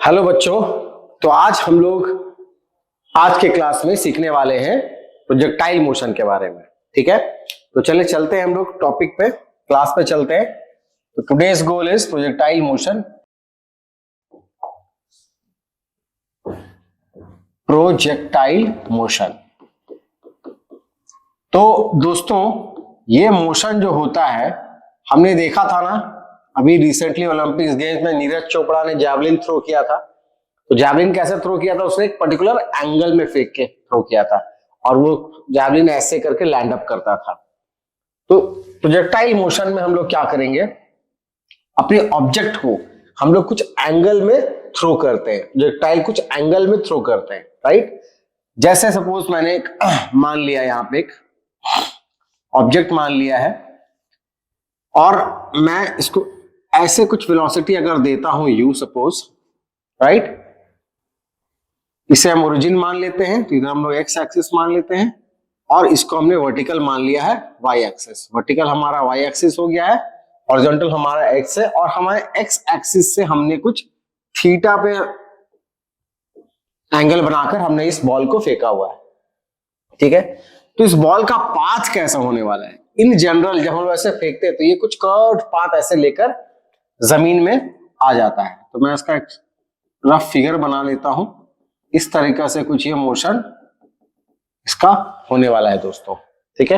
Hello बच्चों। तो आज हम लोग आज के क्लास में सीखने वाले हैं प्रोजेक्टाइल मोशन के बारे में। ठीक है, तो चले चलते हैं हम लोग टॉपिक पे, क्लास पे चलते हैं। तो today's goal is projectile motion. Projectile motion. तो दोस्तों ये मोशन जो होता है हमने देखा था ना, अभी रिसेंटली ओलंपिक्स गेम्स में नीरज चोपड़ा ने जैवलिन थ्रो किया था। तो जैवलिन कैसे थ्रो किया था, उसने एक पर्टिकुलर एंगल में फेंक के थ्रो किया था और वो जैवलिन ऐसे करके लैंड अप करता था। तो प्रोजेक्टाइल मोशन में हम लोग क्या करेंगे, अपने ऑब्जेक्ट को हम लोग कुछ एंगल में थ्रो करते हैं, प्रोजेक्टाइल कुछ एंगल में थ्रो करते हैं, राइट। जैसे सपोज मैंने एक मान लिया, यहां पे एक ऑब्जेक्ट मान लिया है और मैं इसको ऐसे कुछ वेलोसिटी अगर देता हूं u सपोज, राइट, इसे हम ओरिजिन मान लेते हैं, तो इधर हम लोग x एक्सिस मान लेते हैं और इसको हमने वर्टिकल मान लिया है y एक्सिस। वर्टिकल हमारा y एक्सिस हो गया है, हॉरिजॉन्टल हमारा x है और हमारे x एक्सिस से हमने कुछ थीटा पे एंगल बनाकर हमने इस बॉल को फेंका हुआ है। ठीक है, तो इस बॉल का पाथ कैसा होने वाला है, इन जनरल जब हम लोग ऐसे फेंकते हैं तो ये कुछ कर्व पाथ ऐसे लेकर जमीन में आ जाता है। तो मैं इसका एक रफ फिगर बना लेता हूं, इस तरीका से कुछ ये मोशन इसका होने वाला है दोस्तों। ठीक है,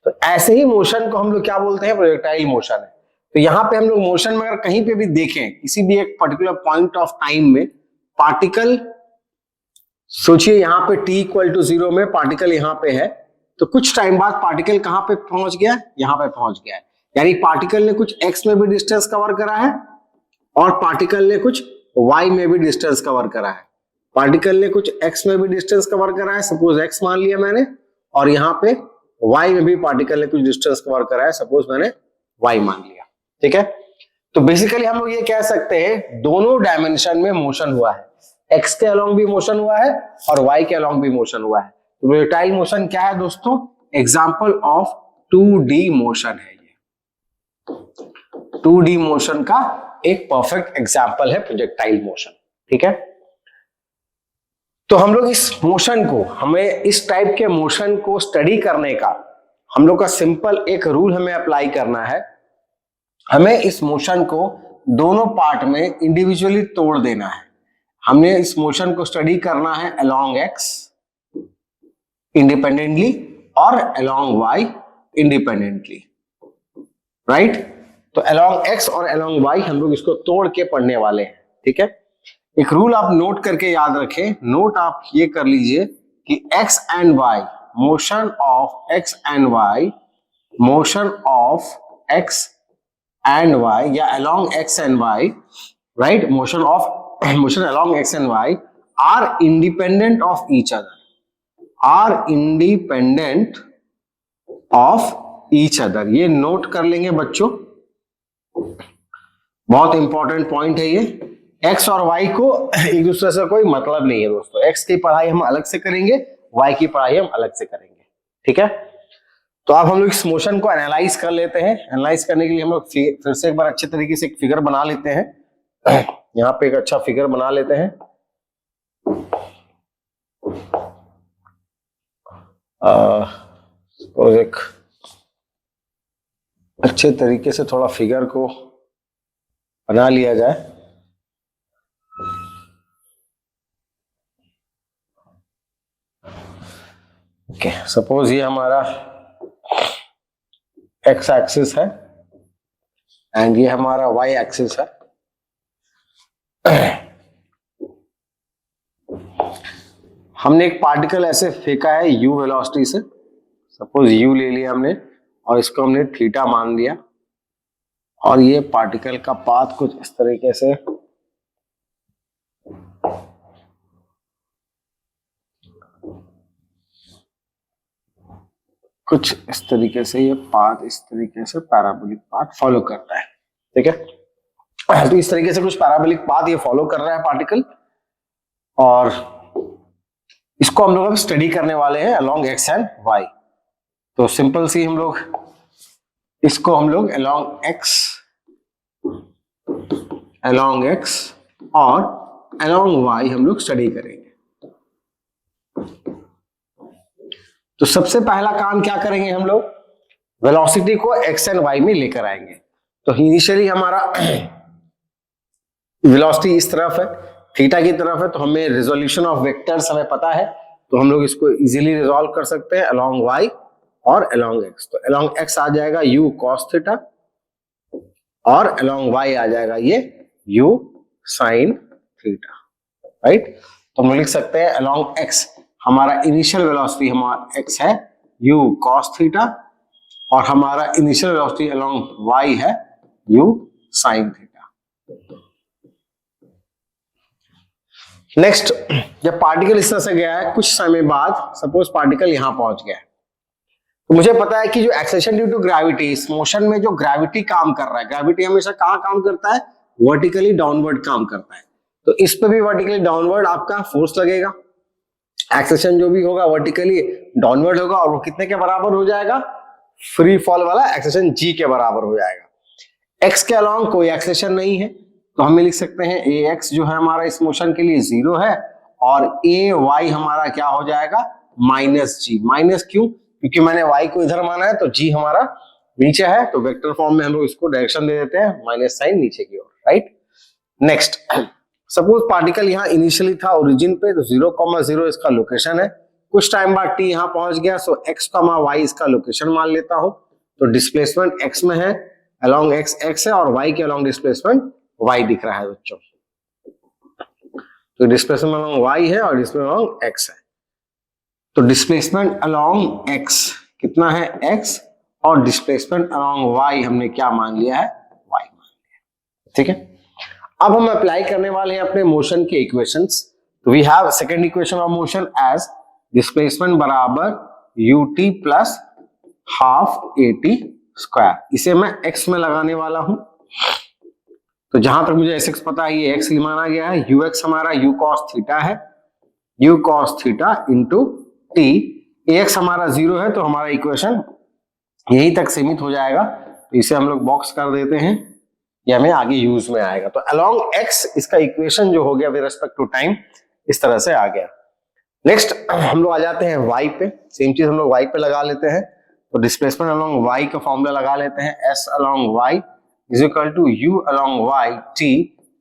तो ऐसे ही मोशन को हम लोग क्या बोलते हैं, प्रोजेक्टाइल मोशन है। तो यहां पे हम लोग मोशन में अगर कहीं पे भी देखें, किसी भी एक पर्टिकुलर पॉइंट ऑफ टाइम में पार्टिकल, सोचिए यहां पे t इक्वल टू 0 में पार्टिकल यहां पे है, तो कुछ टाइम बाद पार्टिकल कहां पे पहुंच गया, यहां पे पहुंच गया है। यानी पार्टिकल ने कुछ x में भी डिस्टेंस कवर करा है और पार्टिकल ने कुछ y में भी डिस्टेंस कवर करा है। पार्टिकल ने कुछ x में भी डिस्टेंस कवर करा है, सपोज x मान लिया मैंने, और यहां पे y में भी पार्टिकल ने कुछ डिस्टेंस कवर करा है, सपोज मैंने y मान लिया। ठीक है, तो बेसिकली हम लोग ये कह सकते हैं दोनों डायमेंशन में मोशन हुआ है, x के अलोंग भी मोशन हुआ है और y के अलोंग भी मोशन हुआ है। तो प्रोजेक्टाइल मोशन क्या है दोस्तों, एग्जांपल ऑफ 2D मोशन है। ये 2D मोशन का एक परफेक्ट एग्जांपल है प्रोजेक्टाइल मोशन। ठीक है, तो हम लोग इस मोशन को, हमें इस टाइप के मोशन को स्टडी करने का हम लोग का सिंपल एक रूल हमें अप्लाई करना है। हमें इस मोशन को दोनों पार्ट में इंडिविजुअली तोड़ देना है। हमने इस मोशन को स्टडी करना है अलोंग x इंडिपेंडेंटली और अलोंग y इंडिपेंडेंटली, राइट। तो अलोंग x और अलोंग y हम लोग इसको तोड़ के पढ़ने वाले हैं। ठीक है, एक रूल आप नोट करके याद रखें, नोट आप ये कर लीजिए कि x and y, motion of x and y, motion of x and y या along x and y, right, motion along x and y are independent of each other, are independent of each other. ये note कर लेंगे बच्चों, बहुत important point है ये। x और y को एक दूसरे से कोई मतलब नहीं है दोस्तों। x की पढ़ाई हम अलग से करेंगे, y की पढ़ाई हम अलग से करेंगे। ठीक है, तो अब हम लोग इस मोशन को एनालाइज कर लेते हैं। एनालाइज करने के लिए हम लोग फिर से एक बार अच्छे तरीके से एक फिगर बना लेते हैं। यहाँ पे एक अच्छा फिगर बना लेते हैं। और एक अच्छे तरीके से थोड़ा फिगर को बना लिया जाए। ओके, सपोज ये हमारा x एक्सिस है एंड ये हमारा y एक्सिस है। हमने एक पार्टिकल ऐसे फेंका है u वेलोसिटी से, सपोज u ले लिया हमने और इसको हमने थीटा मान लिया और ये पार्टिकल का पाथ कुछ इस तरीके से ये पाथ इस तरीके से पैराबोलिक पाथ फॉलो करता है। ठीक है, तो इस तरीके से कुछ पैराबोलिक पाथ ये फॉलो कर रहा है पार्टिकल और इसको हम लोग अब स्टडी करने वाले हैं अलोंग x एंड y। तो सिंपल सी हम लोग इसको हम लोग अलोंग x और अलोंग वाई हम लोग स्टडी करेंगे। तो सबसे पहला काम क्या करेंगे हम लोग, वेलोसिटी को एक्स एंड वाई में लेकर आएंगे। तो इनिशियली हमारा वेलोसिटी इस तरफ है, थीटा की तरफ है, तो हमें रिजोल्यूशन ऑफ वेक्टर्स हमें पता है, तो हम लोग इसको इजीली रिजोल्व कर सकते हैं अलोंग वाई और अलोंग एक्स। तो अलोंग एक्स आ जाएगा u cos थीटा और अलोंग वाई आ जाएगा ये u sin थीटा, राइट। तो हम लिख सकते हैं अलोंग एक्स हमारा इनिशियल वेलोसिटी हमारा x है u cos थीटा और हमारा इनिशियल वेलोसिटी अलोंग y है u sin थीटा। नेक्स्ट, जब पार्टिकल इस तरह से गया है, कुछ समय बाद सपोज पार्टिकल यहां पहुंच गया है, तो मुझे पता है कि जो एक्सेलरेशन ड्यू टू ग्रेविटी, इस मोशन में जो ग्रेविटी काम कर रहा है, ग्रेविटी हमेशा कहां काम करता है, वर्टिकली डाउनवर्ड काम करता है, तो इस पे भी वर्टिकली डाउनवर्ड आपका फोर्स लगेगा। एक्सेलरेशन जो भी होगा वर्टिकली डाउनवर्ड होगा और वो कितने के बराबर हो जाएगा, फ्री फॉल वाला एक्सेलरेशन g के बराबर हो जाएगा। x के अलोंग कोई एक्सेलरेशन नहीं है, तो हम लिख सकते हैं ax जो है हमारा इस मोशन के लिए 0 है और ay हमारा क्या हो जाएगा, माइनस g। माइनस क्यों, क्योंकि मैंने y को इधर माना है, तो g हमारा नीचे है, तो वेक्टर फॉर्म में हम लोग इसको डायरेक्शन दे देते हैं माइनस साइन नीचे की ओर, राइट। नेक्स्ट, सपोज पार्टिकल यहाँ इनिशियली था ओरिजिन पे, तो 0,0 इसका लोकेशन है, कुछ टाइम बाद t यहाँ पहुंच गया, सो x, y इसका लोकेशन मान लेता हूं, तो डिस्प्लेसमेंट x में है, अलोंग x है और y के अलोंग डिस्प्लेसमेंट y दिख रहा है बच्चों, तो डिस्प्लेसमेंट अलोंग y है और डिस्प्लेसमेंट अलोंग x है, तो डिस्प्लेसमेंट अलोंग x कितना है x और डिस्प्लेसमेंट अलोंग y हमने क्या मान लिया है, y मान लिया, ठीक है। अब हम अप्लाई करने वाले हैं अपने मोशन के इक्वेशंस। तो we have second equation of motion as displacement बराबर ut plus half at square, इसे मैं x में लगाने वाला हूं। तो जहां तक मुझे sx पता है ये x माना गया है, ux हमारा u cos थीटा है, u cos theta into t, ax हमारा 0 है, तो हमारा इक्वेशन यही तक सीमित हो जाएगा, तो इसे हम लोग बॉक्स कर देते हैं, ये हमें आगे यूज में आएगा। तो अलोंग x इसका इक्वेशन जो हो गया विद रिस्पेक्ट टू टाइम इस तरह से आ गया। नेक्स्ट हम लोग आ जाते हैं y पे, सेम चीज हम लोग y पे लगा लेते हैं, तो डिस्प्लेसमेंट अलोंग y का फॉर्मूला लगा लेते हैं, s along y is equal to u along y t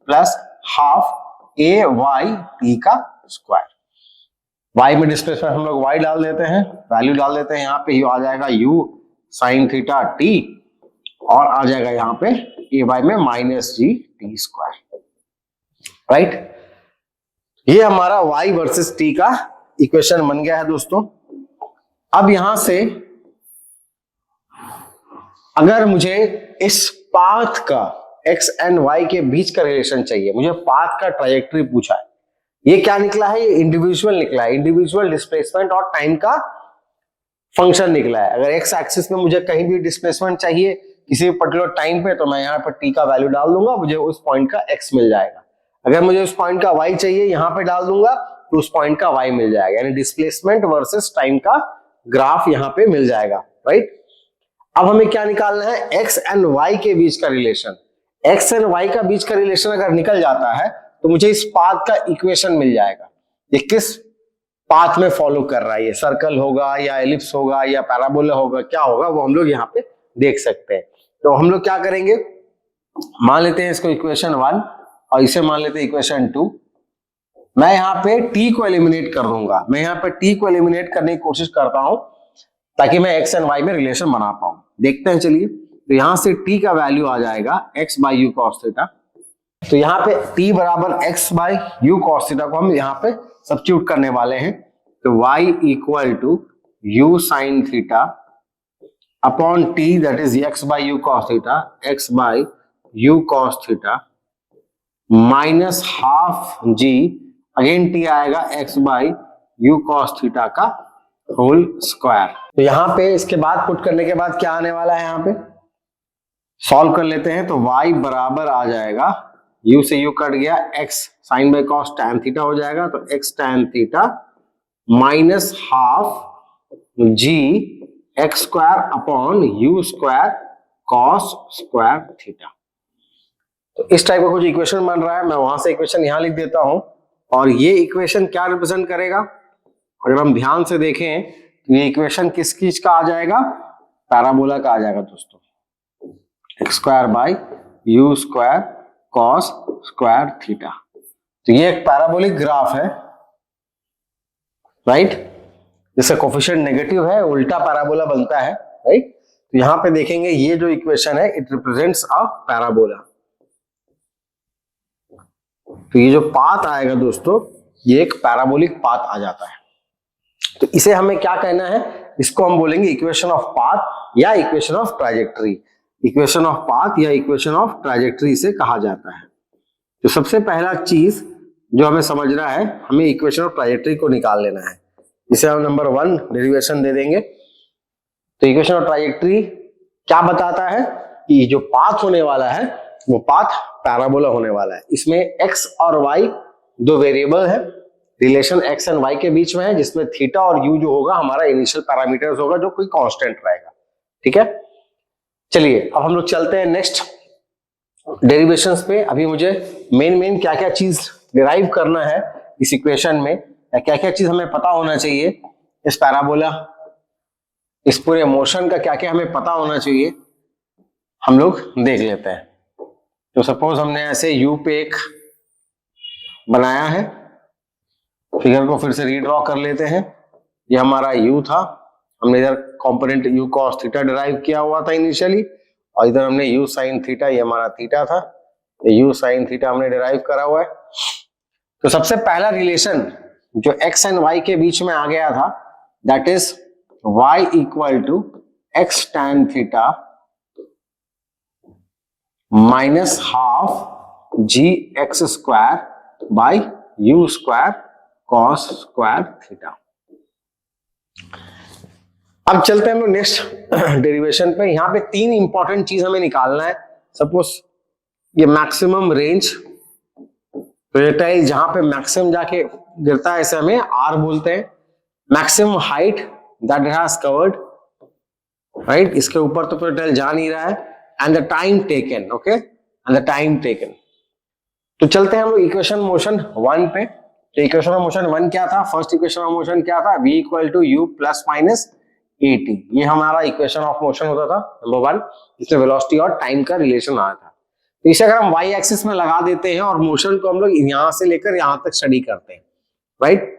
plus half a y t का स्क्वायर। y में डिस्प्लेसमेंट हम लोग y डाल देते हैं, वैल्यू डाल देते हैं, यहाँ पे आ जाएगा u sin थीटा t और आ जाएगा यहाँ पे a y में minus g t square, right. ये हमारा y वर्सेस t का इक्वेशन बन गया है दोस्तों। अब यहां से अगर मुझे इस पाथ का x एंड y के बीच का रिलेशन चाहिए, मुझे पाथ का ट्राजेक्टरी पूछा है, ये क्या निकला है, ये इंडिविजुअल निकला है, इंडिविजुअल डिस्प्लेसमेंट और टाइम का फंक्शन निकला है। अगर x एक्सिस में मुझे कहीं भी डिस्प्लेसमेंट चाहिए किसी पर्टिकुलर टाइम पे, तो मैं यहाँ पर t का वैल्यू डाल दूंगा, मुझे उस पॉइंट का x मिल जाएगा। अगर मुझे उस पॉइंट का y चाहिए, यहाँ पे डाल दूंगा तो उस पॉइंट का y मिल जाएगा, यानी डिस्प्लेसमेंट वर्सेस टाइम का ग्राफ यहाँ पे मिल जाएगा, राइट। अब हमें क्या निकालना है, x एंड y के बीच का रिलेशन। x एंड y का बीच का रिलेशन अगर निकल जाता है तो मुझे इस पाथ का इक्वेशन मिल जाएगा, ये किस पाथ में फॉलो कर रहा है, ये सर्कल होगा या एलिप्स होगा या पैराबोला होगा, क्या होगा वो हम लोग यहाँ पे देख सकते हैं। तो हम लोग क्या करेंगे, मान लेते हैं इसको इक्वेशन 1 और इसे मान लेते हैं इक्वेशन 2। मैं यहाँ पे t को एलिमिनेट कर दूंगा, मैं यहाँ पे t को एलिमिनेट करने की कोशिश करता हूं ताकि मैं x एंड y में रिलेशन बना पाऊं। देखते हैं चलिए, तो यहां से t का वैल्यू आ जाएगा x by u cos theta, तो यहाँ पे t बराबर x by u cos theta को हम यहाँ पे सब्स्टिट्यूट करने वाले हैं, तो y equal to u sine theta upon t that is x by u cos theta, x by u cos theta minus half g, again t आएगा x by u cos theta का whole square. तो यहाँ पे इसके बाद put करने के बाद क्या आने वाला है, यहाँ पे सॉल्व कर लेते हैं, तो y बराबर आ जाएगा, u से u कट गया, x sine by cos tan theta हो जाएगा, तो x tan theta minus half g x square upon u square cos square theta. तो इस टाइप का कुछ इक्वेशन बन रहा है, मैं वहां से इक्वेशन यहां लिख देता हूं, और ये इक्वेशन क्या रिप्रेजेंट करेगा, अगर हम ध्यान से देखें तो ये इक्वेशन किस चीज का आ जाएगा, पैराबोला का आ जाएगा दोस्तों, x square by u square cos square theta. तो ये एक पैराबोलिक ग्राफ है, राइट, जिसका कोफिशिएंट नेगेटिव है, उल्टा पैराबोला बनता है, राइट। तो यहां पे देखेंगे ये जो इक्वेशन है इट रिप्रेजेंट्स अ पैराबोला। तो ये जो पाथ आएगा दोस्तों, ये एक पैराबोलिक पाथ आ जाता है। तो इसे हमें क्या कहना है, इसको हम बोलेंगे इक्वेशन ऑफ पाथ या equation of trajectory. Equation of path या इक्वेशन ऑफ ट्राजेक्टरी से कहा जाता है। तो सबसे पहला चीज जो हमें समझना है, हमें इक्वेशन ऑफ ट्राजेक्टरी को निकाल लेना है। इसे हम नंबर 1 डेरिवेशन दे देंगे। तो इक्वेशन ऑफ ट्राजेक्टरी क्या बताता है कि जो पाथ होने वाला है वो पाथ पैराबोला होने वाला है। इसमें x और y दो वेरिएबल है, रिलेशन x एंड y के बीच में है, जिसमें थीटा और u जो होगा हमारा इनिशियल पैरामीटर्स होगा, जो कोई कांस्टेंट रहेगा, ठीक है। चलिए अब हम लोग चलते हैं नेक्स्ट डेरिवेशंस पे। अभी मुझे मेन क्या क्या चीज डिराइव करना है इस इक्वेशन में, या क्या क्या चीज हमें पता होना चाहिए इस पैराबोला, इस पूरे मोशन का क्या क्या हमें पता होना चाहिए, हम लोग देख लेते हैं। तो सपोज हमने ऐसे u पे एक बनाया है, फिगर को फिर से रीड्रॉ कर लेते हैं। ये हमारा u था, हमने इधर component u cos theta derive किया हुआ था इनिशियली, और इधर हमने u sin थीटा, ये हमारा थीटा था, ये u sin थीटा हमने डिराइव करा हुआ है। तो सबसे पहला रिलेशन जो x एंड y के बीच में आ गया था, that is y equal to x tan theta minus half g x square by u square cos square theta. अब चलते हैं हम लोग नेक्स्ट डेरिवेशन पे। यहां पे 3 इंपॉर्टेंट चीज हमें निकालना है। सपोज ये मैक्सिमम रेंज प्रोजेक्टाइल जहां पे मैक्सिमम जाके गिरता है, इसे हमें आर बोलते हैं। Maximum height that it has covered, right, इसके ऊपर तो प्रोजेक्टाइल जा नहीं रहा है, and the time taken, okay, and the time taken. तो चलते हैं हम लोग इक्वेशन मोशन 1 पे। तो इक्वेशन ऑफ मोशन 1 क्या था, फर्स्ट इक्वेशन ऑफ मोशन क्या था, v equal to u plus minus at। ये हमारा इक्वेशन ऑफ मोशन होता था नंबर 1, जिसमें वेलोसिटी और टाइम का रिलेशन आया था। तो इसे अगर हम y एक्सिस में लगा देते हैं और मोशन को हम लोग यहां से लेकर यहां तक स्टडी करते हैं, राइट।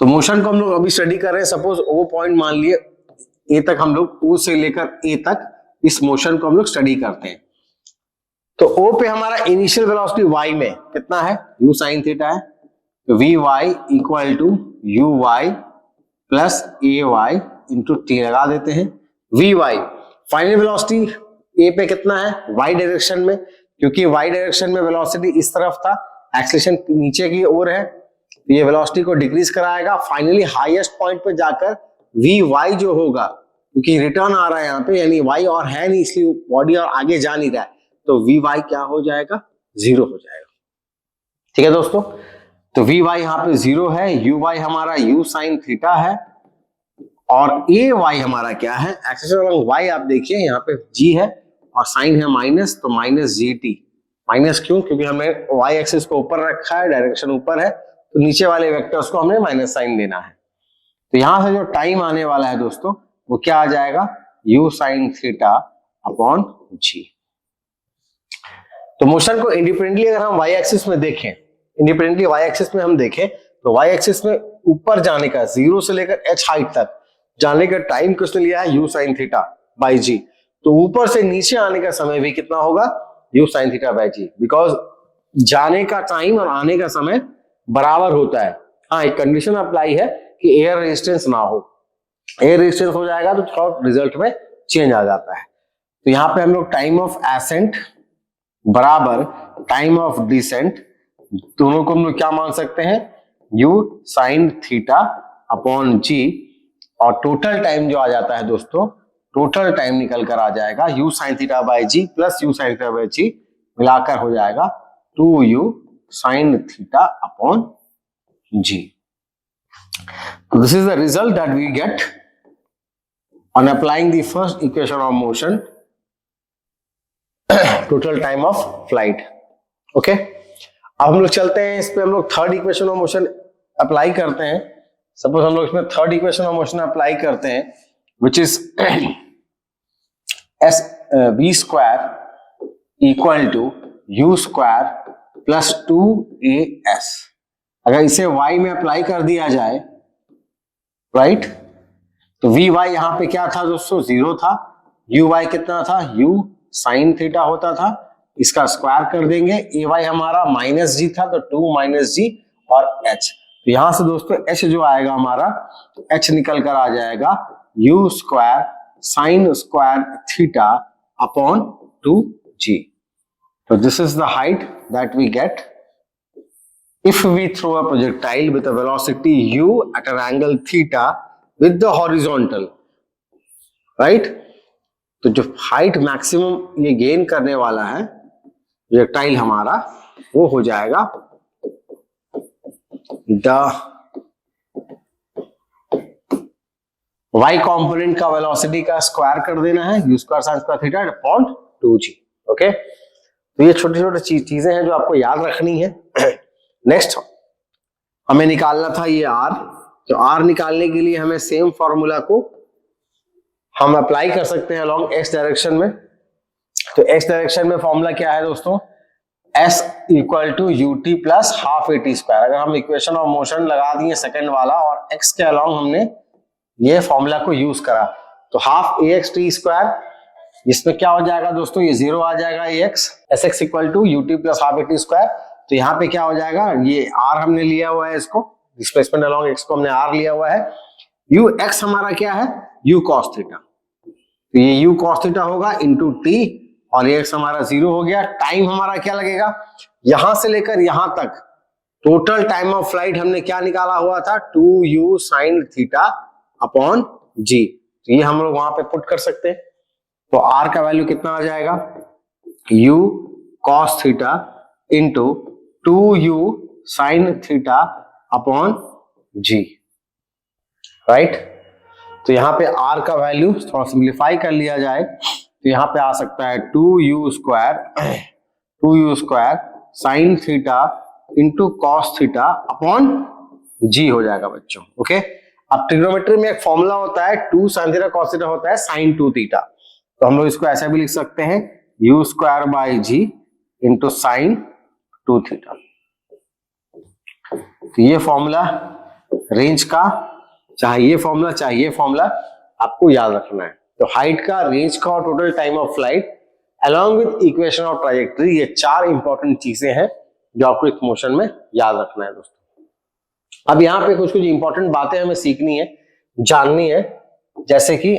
तो मोशन को हम लोग अभी स्टडी कर रहे हैं। सपोज ओ पॉइंट मान लिए a तक, हम लोग o से लेकर a तक इस मोशन को हम लोग स्टडी करते हैं। तो O पे हमारा इनिशियल वेलोसिटी y में कितना है, u sin थीटा है। तो vy equal to uy plus ay into t लगा देते हैं। vy फाइनल वेलोसिटी a पे कितना है, y डायरेक्शन में, क्योंकि y डायरेक्शन में वेलोसिटी इस तरफ था, एक्सेलरेशन नीचे की ओर है, तो ये वेलोसिटी को डिक्रीज कराएगा। फाइनली हाईएस्ट पॉइंट पे जाकर vy जो होगा, क्योंकि रिटर्न आ रहा है यहाँ पे, यानी y और है नहीं, इसलिए बॉडी और आगे जा नहीं रहा है, तो vy क्या हो जाएगा, 0 हो जाएगा, ठीक है दोस्तों। तो vy यहाँ पे 0 है, uy हमारा u sin थीटा है, और ay हमारा क्या है, एक्सेस अलोंग y आप देखिए यहाँ पे g है और साइन है माइनस, तो माइनस gt। माइनस क्यों, क्योंकि हमने y एक्सिस को ऊपर रखा है, डायरेक्शन ऊपर है, तो नीचे वाले वेक्टर्स को हमने माइनस साइन देना है। तो यहां से जो टाइम आने वाला है दोस्तों, वो क्या आ जाएगा, u sin theta upon g। तो मोशन को इंडिपेंडेंटली अगर हम y एक्सिस में देखें, इंडिपेंडेंटली y एक्सिस में हम देखें, तो y एक्सिस में ऊपर जाने का 0 से लेकर h हाइट तक जाने का टाइम किसने लिया है, u sin theta by g। तो ऊपर से नीचे आने का समय भी कितना होगा, u sin theta by g, because जाने का टाइम और आने का समय बराबर होता है। हाँ, एक कंडीशन अप्लाई है कि एयर रेजिस्टेंस ना हो, एयर रेजिस्टेंस हो जाएगा तो थोड़ा रिजल्ट में चेंज आ जाता है। तो यहाँ पे हम लोग टाइम ऑफ एसेंट बराबर टाइम ऑफ डिसेंट, दोनों को हम लोग क्या मान सकते हैं, u sin theta upon g, और टोटल टाइम जो आ जाता है दोस्तों, टोटल टाइम निकल कर आ जाएगा u sin theta by g plus u sin theta by g मिलाकर हो जाएगा 2u sin theta upon g। This is the result that we get on applying the first equation of motion total time of flight. Okay, अब हम लोग चलते हैं इस पे, हम लोग third equation of motion apply करते हैं। सपोज हम लोग इसमें third equation of motion apply करते हैं which is s b square equal to u square plus 2as। अगर इसे y में अप्लाई कर दिया जाए, राइट, तो वी वाई यहां पे क्या था दोस्तों, 0 था। यू वाई कितना था, u साइन थीटा होता था। इसका स्क्वायर कर देंगे, ए वाई हमारा माइनस जी था, तो 2 माइनस जी और h। तो यहां से दोस्तों h जो आएगा हमारा, h निकल कर आ जाएगा u square sine square theta upon 2g। So this is the height that we get if we throw a projectile with a velocity u at an angle theta with the horizontal, right? तो जो height maximum ये gain करने वाला है projectile हमारा, वो हो जाएगा द y कंपोनेंट का वेलोसिटी का स्क्वायर कर देना है, u square sine square theta upon 2g। Okay, तो ये छोटी छोटी चीजें हैं जो आपको याद रखनी है। नेक्स्ट हमें निकालना था ये r। तो r निकालने के लिए हमें सेम फॉर्मूला को हम अप्लाई कर सकते हैं अलोंग x डायरेक्शन में। तो x डायरेक्शन में फॉर्मूला क्या है दोस्तों, s equal to ut plus half a t square. अगर हम इक्वेशन ऑफ मोशन लगा दिए सेकंड वाला और x के अलोंग हमने ये फॉर्मूला को यूज करा, तो half a x t square, इसमें क्या हो जाएगा दोस्तों, ये 0 आ जाएगा, a x s x equal to u t plus half a t square. तो यहाँ पे क्या हो जाएगा, ये r हमने लिया हुआ है, इसको डिस्प्लेसमेंट अलोंग x को हमने r लिया हुआ है। u x हमारा क्या है, u cos थीटा, तो ये u cos थीटा होगा इंटू t, और ये x हमारा 0 हो गया। टाइम हमारा क्या लगेगा, यहां से लेकर यहां तक टोटल टाइम ऑफ फ्लाइट हमने क्या निकाला हुआ था, 2u sign theta upon g। तो ये हम लोग वहां पे पुट कर सकते हैं। तो r का वैल्यू कितना आ जाएगा, u cos theta into 2u sign theta upon g, right. तो यहाँ पे r का वैल्यू थोड़ा सिंप्लीफाई कर लिया जाए तो यहाँ पे आ सकता है 2u square sine theta into cos theta upon g हो जाएगा बच्चों। ओके, अब ट्रिग्नोमेट्री में एक फॉर्मूला होता है 2 साइन थीटा कॉस थीटा होता है साइन 2 थीटा। तो हम लोग इसको ऐसा भी लिख सकते हैं u square by g into sine 2 थीटा। तो ये फॉर्मूला रेंज का, चाहे ये फॉर्मूला आपको याद रखना है। तो हाइट का, रेंज का और total time of flight along with equation of trajectory, ये 4 इंपॉर्टेंट चीजें हैं जो आपको इस मोशन में याद रखना है दोस्तों। अब यहाँ पे कुछ इंपॉर्टेंट बातें हमें सीखनी है, जाननी है, जैसे कि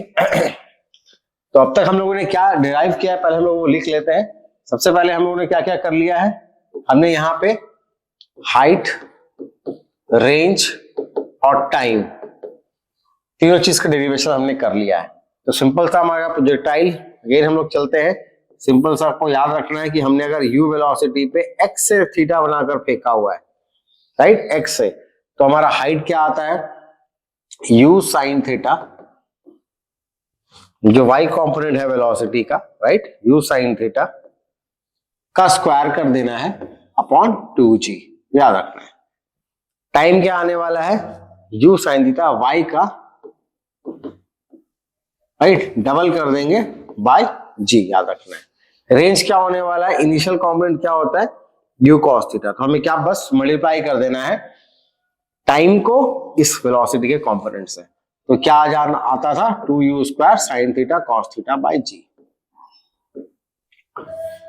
तो अब तक हम लोगों ने क्या डिराइव किया है, पहले हम लोग वो लिख लेते हैं। सबसे पहले हम लोगों ने क्या क्या कर लिया है, हमने यहाँ पे हाइट, रेंज और टाइम, तीनों चीज का डेरिवेशन हमने कर लिया है। तो सिंपल सा हमारा प्रोजेक्टाइल, अगेन हम लोग चलते हैं, सिंपल सा आपको याद रखना है कि हमने अगर u वेलोसिटी पे x से थीटा बनाकर फेंका हुआ है, राइट, x से, तो हमारा हाइट क्या आता है, u साइन थीटा, जो y कंपोनेंट है वेलोसिटी का, राइट, u साइन थीटा का स्क्वायर कर देना है अपॉन 2g, याद रखना है। टाइम क्या आने वाला है, u साइन थीटा y का, राइट, डबल कर देंगे बाय g, याद रखना है। रेंज क्या होने वाला है, इनिशियल कंपोनेंट क्या होता है, u cos थीटा। तो हमें क्या बस मल्टीप्लाई कर देना है टाइम को इस वेलोसिटी के कंपोनेंट से। तो क्या आता था, 2u square sine theta cos theta by g।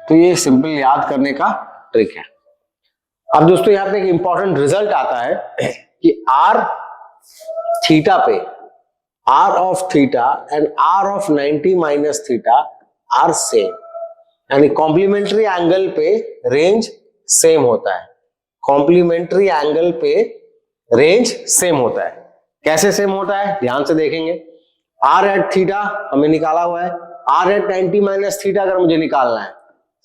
तो ये सिंपल याद करने का ट्रिक है। अब दोस्तों यहाँ पे एक इंपॉर्टेंट रिजल्ट आता है कि r थीटा पे, r of theta and r of 90 minus theta are same, यानी कॉम्प्लीमेंट्री एंगल पे रेंज सेम होता है। कॉम्प्लीमेंट्री एंगल पे रेंज सेम होता है। कैसे सेम होता है, ध्यान से देखेंगे। r एट थीटा हमें निकाला हुआ है, r एट 90 माइनस थीटा अगर मुझे निकालना है,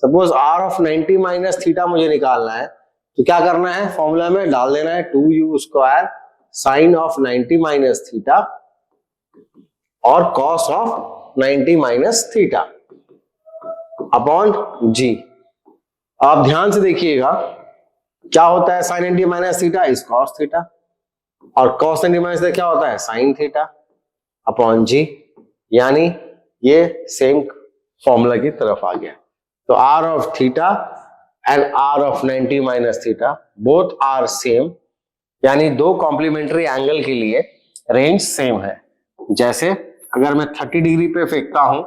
suppose r of 90 minus theta मुझे निकालना है, तो क्या करना है, फॉर्मूला में डाल देना है 2u square sine of 90 minus theta और cos of 90 minus theta. Upon जी। आप ध्यान से देखिएगा क्या होता है, sine 90 minus theta is cos theta, और कॉस 90 माइनस थीटा क्या होता है, साइन थीटा अपॉन जी। यानी ये सेम फॉर्मूला की तरफ आ गया। तो r of theta and r of 90 minus theta both are same, यानी दो कॉम्प्लीमेंट्री एंगल के लिए रेंज सेम है। जैसे अगर मैं 30 डिग्री पे फेंकता हूं,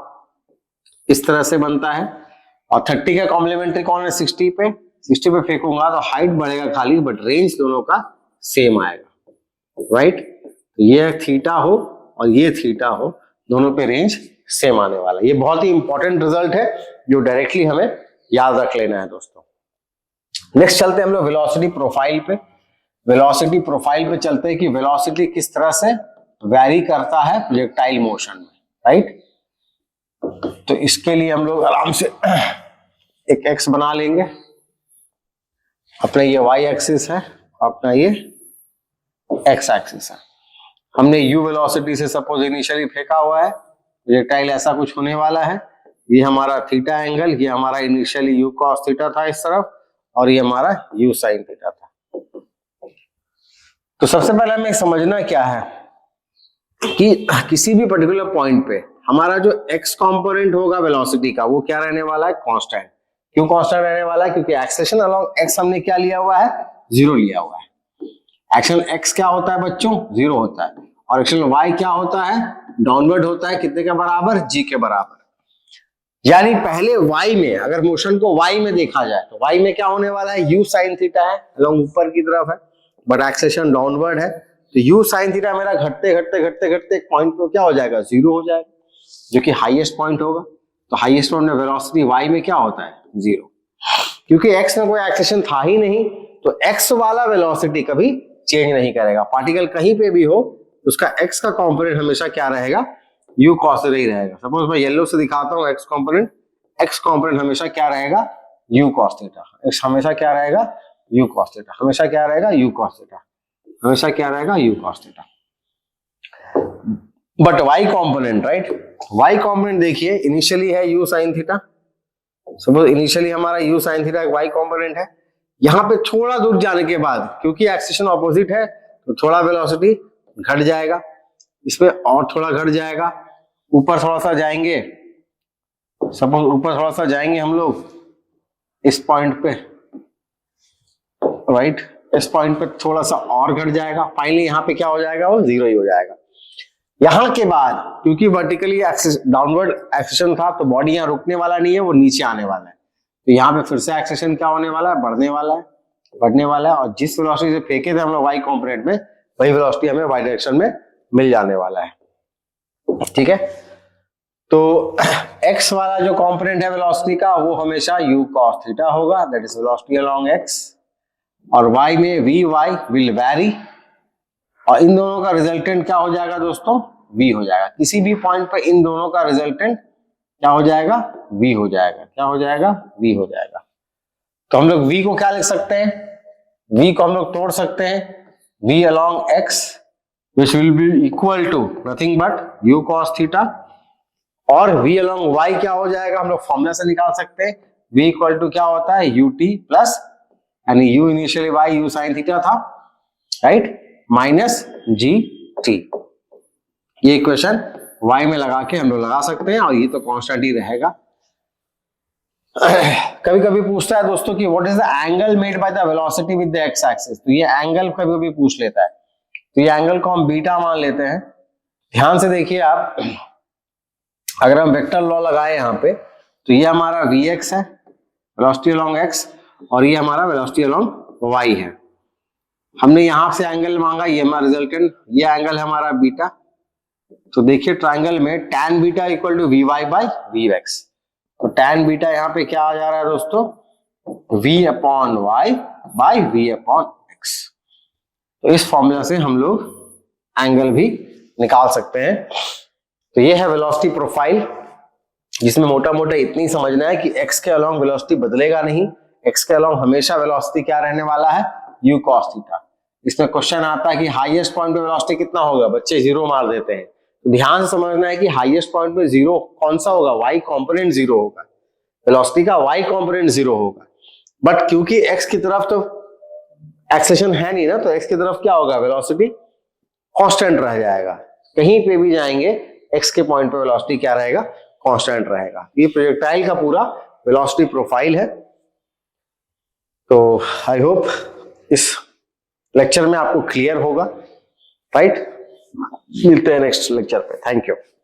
इस तरह से बनता है, और 30 का कॉम्प्लीमेंट्री कौन है, 60 पे। 60 पे फेंकूंगा तो हाइट बढ़ेगा खाली, बट रेंज दोनों का सेम आएगा, राइट। तो ये थीटा हो और ये थीटा हो, दोनों पे रेंज सेम आने वाला है। ये बहुत ही इंपॉर्टेंट रिजल्ट है जो डायरेक्टली हमें याद रख लेना है दोस्तों। नेक्स्ट चलते हैं हम लोग वेलोसिटी प्रोफाइल पे। वेलोसिटी प्रोफाइल पे चलते हैं कि वेलोसिटी किस तरह से वैरी करता है प्रोजेक्टाइल मोशन में, राइट। तो इसके लिए हम लोग आराम से एक एक्स बना लेंगे, अपना ये वाई एक्सिस है, अपना ये एक्स एक्सिस है। हमने यू वेलोसिटी से सपोज इनिशियली फेंका हुआ है, प्रोजेक्टाइल ऐसा कुछ होने वाला है। ये हमारा थीटा एंगल, ये हमारा इनिशियली यू कॉस थीटा था इस तरफ, और ये हमारा यू साइन थीटा था। तो सबसे पहले हमें समझना क्या है कि किसी भी पर्टिकुलर पॉइंट पे हमारा जो एक्स कंपोनेंट होगा वेलोसिटी का, वो क्या रहने वाला है, कांस्टेंट। क्यों कांस्टेंट रहने वाला है, क्योंकि एक्सेलेरेशन अलोंग एक्स हमने क्या लिया हुआ है, जीरो लिया हुआ है। एक्सेलेरेशन एक्स क्या होता है बच्चों, जीरो होता है, और एक्सेलेरेशन वाई क्या होता है, डाउनवर्ड होता है, कितने के बराबर, जी के बराबर। यानी पहले y में, अगर मोशन को y में देखा जाए तो y में क्या होने वाला है, u साइन थीटा है, अलोंग ऊपर की तरफ है, बट एक्सेलेरेशन डाउनवर्ड है। तो u साइन थीटा मेरा घटते घटते घटते घटते एक पॉइंट पे क्या हो जाएगा, जीरो हो जाएगा, जो कि हाईएस्ट पॉइंट होगा। तो हाईएस्ट पॉइंट में वेलोसिटी y में क्या होता है, जीरो। क्योंकि x में कोई एक्सेलेरेशन था ही नहीं, तो x वाला वेलोसिटी कभी चेंज नहीं करेगा। पार्टिकल कहीं पे भी हो, उसका x का कॉम्पोनेंट हमेशा क्या रहेगा, u cos थीटा ही रहेगा। सपोज मैं येलो से दिखाता हूँ x कंपोनेंट हमेशा क्या रहेगा, u cos थीटा। x हमेशा क्या रहेगा, u cos थीटा। हमेशा क्या रहेगा, u cos थीटा। हमेशा क्या रहेगा, u cos theta. But y component, right, y component देखिए इनिशियली है u sin theta. Suppose initially हमारा u sin theta y component है। यहाँ पे थोड़ा दूर जाने के बाद, क्योंकि एक्सेलेरेशन ऑपोजिट है, तो थोड़ा वेलोसिटी घट जाएगा, इसमें और थोड़ा घट जाएगा, ऊपर थोड़ा सा जाएंगे। सपोज ऊपर थोड़ा सा जाएंगे हम लोग इस पॉइंट पे, राइट, इस पॉइंट पे थोड़ा सा और घट जाएगा। फाइनली यहाँ पे क्या हो जाएगा, वो जीरो ही हो जाएगा। यहाँ के बाद क्योंकि वर्टिकली डाउनवर्ड एक्सेलेरेशन था, तो बॉडी यहाँ रुकने वाला नहीं है, वो नीचे आने वाला है। तो यहाँ पे फिर से एक्सेलेरेशन क्या होने वाला है, बढ़ने वाला है, बढ़ने वाला है। और जिस वेलोसिटी से फेंके थे हम लोग y कंपोनेंट में, वही वेलोसिटी हमें y डायरेक्शन में मिल जाने वाला है, ठीक है। तो x वाला जो कंपोनेंट है वेलोसिटी का, वो हमेशा u cos थीटा होगा, that is velocity along x। और y में vy विल वैरी, और इन दोनों का रिजल्टेंट क्या हो जाएगा दोस्तों, v हो जाएगा। किसी भी पॉइंट पर इन दोनों का रिजल्टेंट क्या हो जाएगा, v हो जाएगा। क्या हो जाएगा, v हो जाएगा। तो हम लोग v को क्या लिख सकते हैं, v को हम लोग तोड़ सकते हैं, v along x which will be equal to nothing but u cos theta, और v along y क्या हो जाएगा, हम लोग फॉर्मूला से निकाल सकते हैं। v इक्वल टू क्या होता है, ut प्लस, यानी u initially y u sin theta था, राइट, माइनस जी टी। ये इक्वेशन y में लगा के हम लोग लगा सकते हैं, और ये तो कांस्टेंट ही रहेगा। कभी कभी पूछता है दोस्तों कि what is the angle made by the velocity with the x axis. तो ये एंगल कभी कभी पूछ लेता है, तो ये एंगल को हम बीटा मान लेते हैं। ध्यान से देखिए आप, अगर हम वेक्टर लॉ लगाए यहाँ पे, तो ये हमारा vx है, वेलोसिटी अलोंग x, और ये हमारा वेलोसिटी अलोंग y है। हमने यहां से एंगल मांगा, ये हमारा रिजल्टेंट, ये एंगल है हमारा बीटा। तो देखिए ट्रायंगल में tan beta equal to vy by vx। तो tan बीटा यहाँ पे क्या आ जा रहा है दोस्तों, v upon y by v upon x। तो इस फॉर्मूला से हम लोग एंगल भी निकाल सकते हैं। तो ये है वेलोसिटी प्रोफाइल, जिसमें मोटा मोटा इतनी समझना है कि x के अलोंग वेलोसिटी बदलेगा नहीं, x के अलोंग हमेशा वेलोसिटी क्या रहने वाला है, u cos थीटा। इसमें क्वेश्चन आता है कि हाईएस्ट पॉइंट पे वेलोसिटी कितना होगा, बच्चे जीरो मार देते हैं। तो ध्यान से समझना है कि हाईएस्ट पॉइंट पे जीरो कौन सा होगा, y कंपोनेंट जीरो होगा। वेलोसिटी का y कंपोनेंट 0 होगा, बट क्योंकि x की तरफ तो एक्सेलेरेशन है नहीं ना, तो x की तरफ क्या होगा, वेलोसिटी कांस्टेंट रह जाएगा। कहीं पे भी जाएंगे x के पॉइंट पे वेलोसिटी क्या रहेगा, कांस्टेंट रहेगा। ये प्रोजेक्टाइल का पूरा वेलोसिटी प्रोफाइल है। तो आई होप इस लेक्चर में आपको क्लियर होगा, राइट। मिलते हैं नेक्स्ट लेक्चर पे। Thank you.